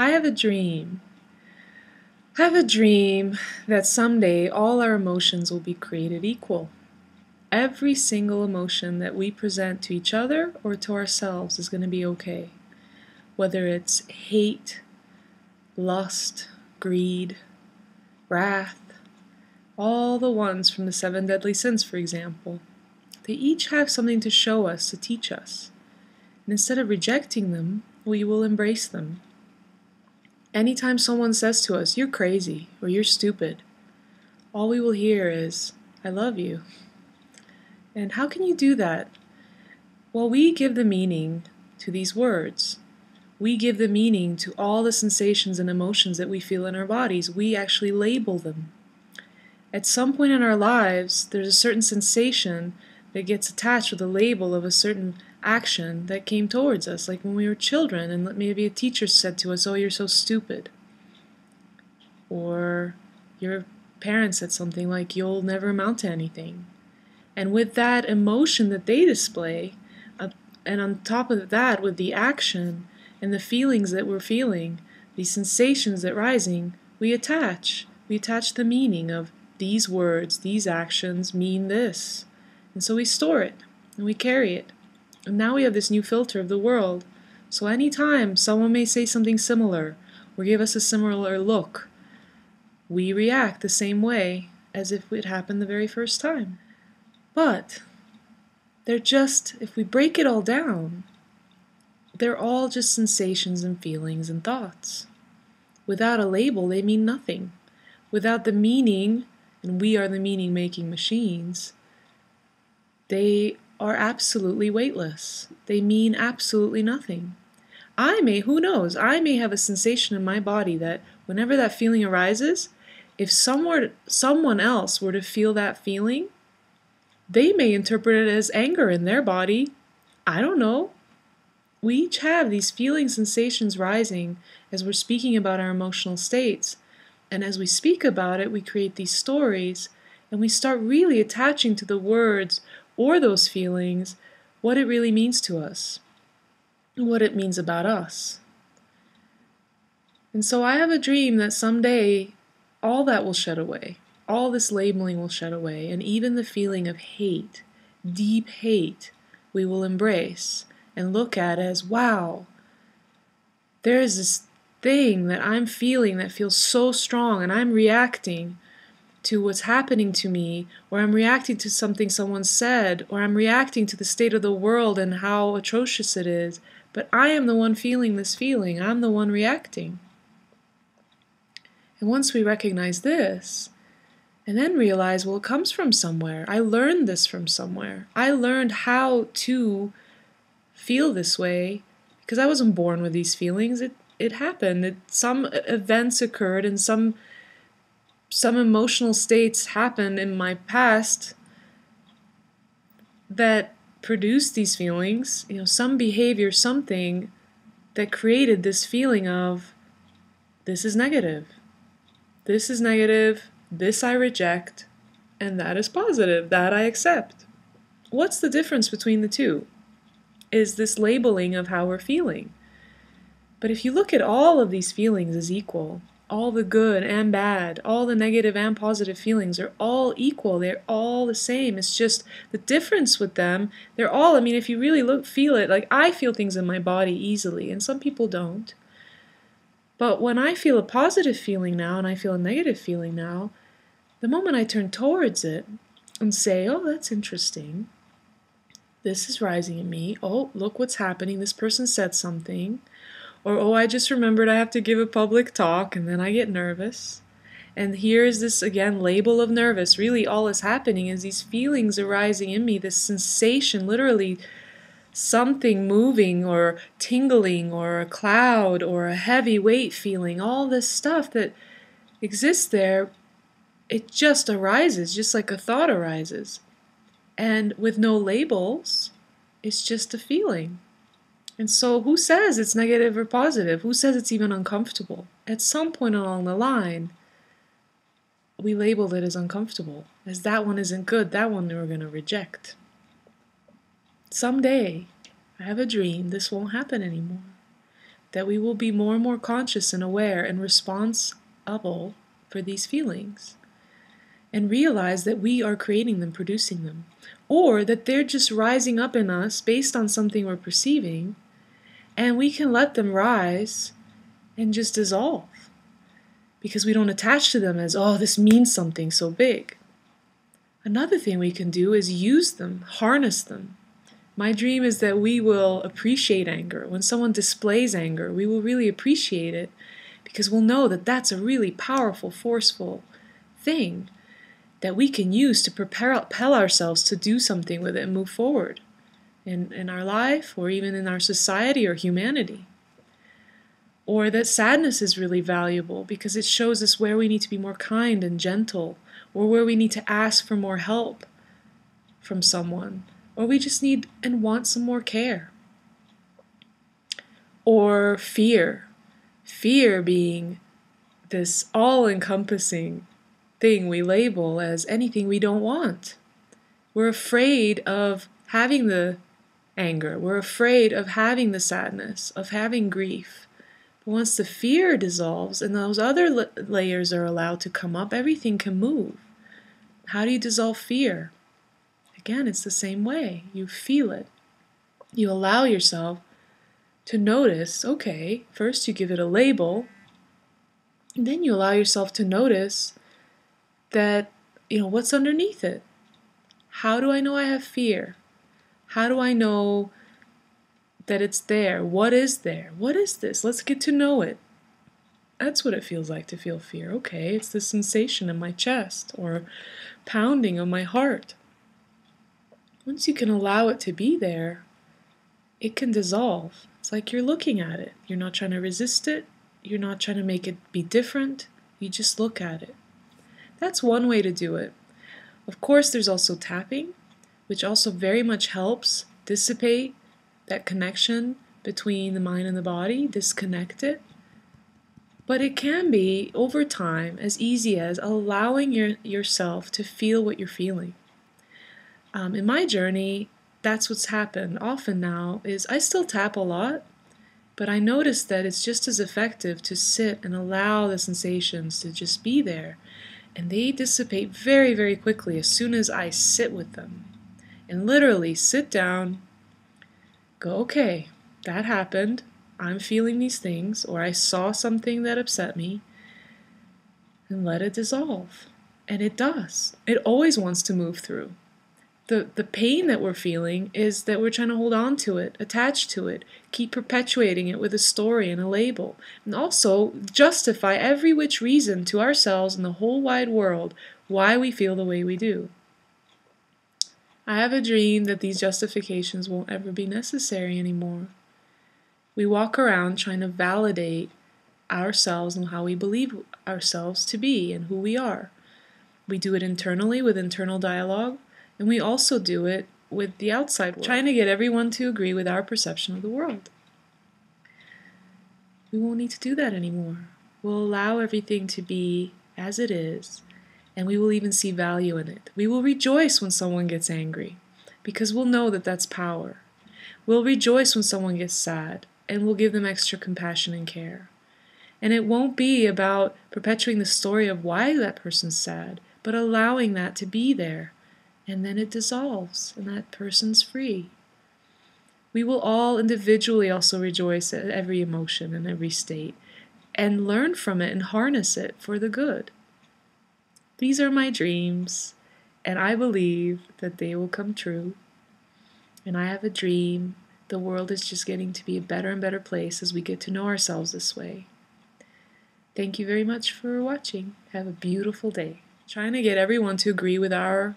I have a dream. I have a dream that someday all our emotions will be created equal. Every single emotion that we present to each other or to ourselves is going to be okay. Whether it's hate, lust, greed, wrath, all the ones from the 7 deadly sins, for example. They each have something to show us, to teach us. And instead of rejecting them, we will embrace them. Anytime someone says to us, "You're crazy," or "You're stupid," all we will hear is, "I love you." And how can you do that? Well, we give the meaning to these words. We give the meaning to all the sensations and emotions that we feel in our bodies. We actually label them. At some point in our lives, there's a certain sensation that gets attached with a label of a certain action that came towards us, like when we were children and maybe a teacher said to us, "Oh, you're so stupid." Or your parents said something like, "You'll never amount to anything." And with that emotion that they display, and on top of that, with the action and the feelings that we're feeling, these sensations that rising, we attach the meaning of these words, these actions mean this. And so we store it and we carry it. And now we have this new filter of the world. So anytime someone may say something similar or give us a similar look, we react the same way as if it happened the very first time. But if we break it all down, they're all just sensations and feelings and thoughts. Without a label, they mean nothing. Without the meaning, and we are the meaning-making machines, they are absolutely weightless. They mean absolutely nothing. Who knows, I may have a sensation in my body that whenever that feeling arises, if someone else were to feel that feeling, they may interpret it as anger in their body. I don't know. We each have these feeling sensations rising as we're speaking about our emotional states. And as we speak about it, we create these stories, and we start really attaching to the words or those feelings what it really means to us, what it means about us. And so I have a dream that someday all that will shed away. All this labeling will shed away, and even the feeling of hate, deep hate, we will embrace and look at as, wow, there is this thing that I'm feeling that feels so strong, and I'm reacting to what's happening to me, or I'm reacting to something someone said, or I'm reacting to the state of the world and how atrocious it is, but I am the one feeling this feeling. I'm the one reacting. And once we recognize this, and then realize, well, it comes from somewhere. I learned this from somewhere. I learned how to feel this way because I wasn't born with these feelings. It happened. Some events occurred and some emotional states happened in my past that produced these feelings. Some behavior, something that created this feeling of, this is negative. This is negative. This I reject, and that is positive, that I accept. What's the difference between the two? Is this labeling of how we're feeling. But if you look at all of these feelings as equal, all the good and bad, all the negative and positive feelings are all equal, they're all the same. It's just the difference with them, they're all, if you really feel it, like I feel things in my body easily, and some people don't. But when I feel a positive feeling now and I feel a negative feeling now, the moment I turn towards it and say, "Oh, that's interesting. This is rising in me. Oh, look what's happening. This person said something." Or, "Oh, I just remembered I have to give a public talk," and then I get nervous. And here is this, again, label of nervous. Really, all is happening is these feelings arising in me, this sensation, literally something moving or tingling or a cloud or a heavy weight feeling, all this stuff that exists there, it just arises, just like a thought arises. And with no labels, it's just a feeling. And so who says it's negative or positive? Who says it's even uncomfortable? At some point along the line, we labeled it as uncomfortable, as that one isn't good, that one we're going to reject. Someday, I have a dream, this won't happen anymore. that we will be more and more conscious and aware and responsible for these feelings, and realize that we are creating them, producing them, or that they're just rising up in us based on something we're perceiving, and we can let them rise and just dissolve because we don't attach to them as, oh, this means something so big. Another thing we can do is use them, harness them. My dream is that we will appreciate anger. When someone displays anger, we will really appreciate it because we'll know that that's a really powerful, forceful thing that we can use to propel ourselves to do something with it and move forward in our life or even in our society or humanity. Or that sadness is really valuable because it shows us where we need to be more kind and gentle, or where we need to ask for more help from someone, or we just need and want some more care. Or fear. Fear being this all-encompassing thing we label as anything we don't want. We're afraid of having the anger. We're afraid of having the sadness, of having grief. But once the fear dissolves and those other layers are allowed to come up, everything can move. How do you dissolve fear? Again, it's the same way. You feel it. You allow yourself to notice, okay, first you give it a label, and then you allow yourself to notice that, what's underneath it? How do I know I have fear? How do I know that it's there? What is there? What is this? Let's get to know it. That's what it feels like to feel fear. Okay, it's the sensation in my chest or pounding of my heart. Once you can allow it to be there, it can dissolve. It's like you're looking at it. You're not trying to resist it. You're not trying to make it be different. You just look at it. That's one way to do it. Of course, there's also tapping, which also very much helps dissipate that connection between the mind and the body, disconnect it. But it can be, over time, as easy as allowing yourself to feel what you're feeling. In my journey, that's what's happened often now, is I still tap a lot, but I notice that it's just as effective to sit and allow the sensations to just be there. And they dissipate very, very quickly as soon as I sit with them. And literally sit down, go, okay, that happened. I'm feeling these things, or I saw something that upset me, and let it dissolve. And it does. It always wants to move through. The pain that we're feeling is that we're trying to hold on to it, attach to it, keep perpetuating it with a story and a label, and also justify every which reason to ourselves and the whole wide world why we feel the way we do. I have a dream that these justifications won't ever be necessary anymore. We walk around trying to validate ourselves and how we believe ourselves to be and who we are. We do it internally with internal dialogue, and we also do it with the outside world, trying to get everyone to agree with our perception of the world. We won't need to do that anymore. We'll allow everything to be as it is, and we will even see value in it. We will rejoice when someone gets angry, because we'll know that that's power. We'll rejoice when someone gets sad, and we'll give them extra compassion and care. And it won't be about perpetuating the story of why that person's sad, but allowing that to be there. And then it dissolves, and that person's free. We will all individually also rejoice at every emotion and every state, and learn from it and harness it for the good. These are my dreams, and I believe that they will come true. And I have a dream. The world is just getting to be a better and better place as we get to know ourselves this way. Thank you very much for watching. Have a beautiful day. Trying to get everyone to agree with our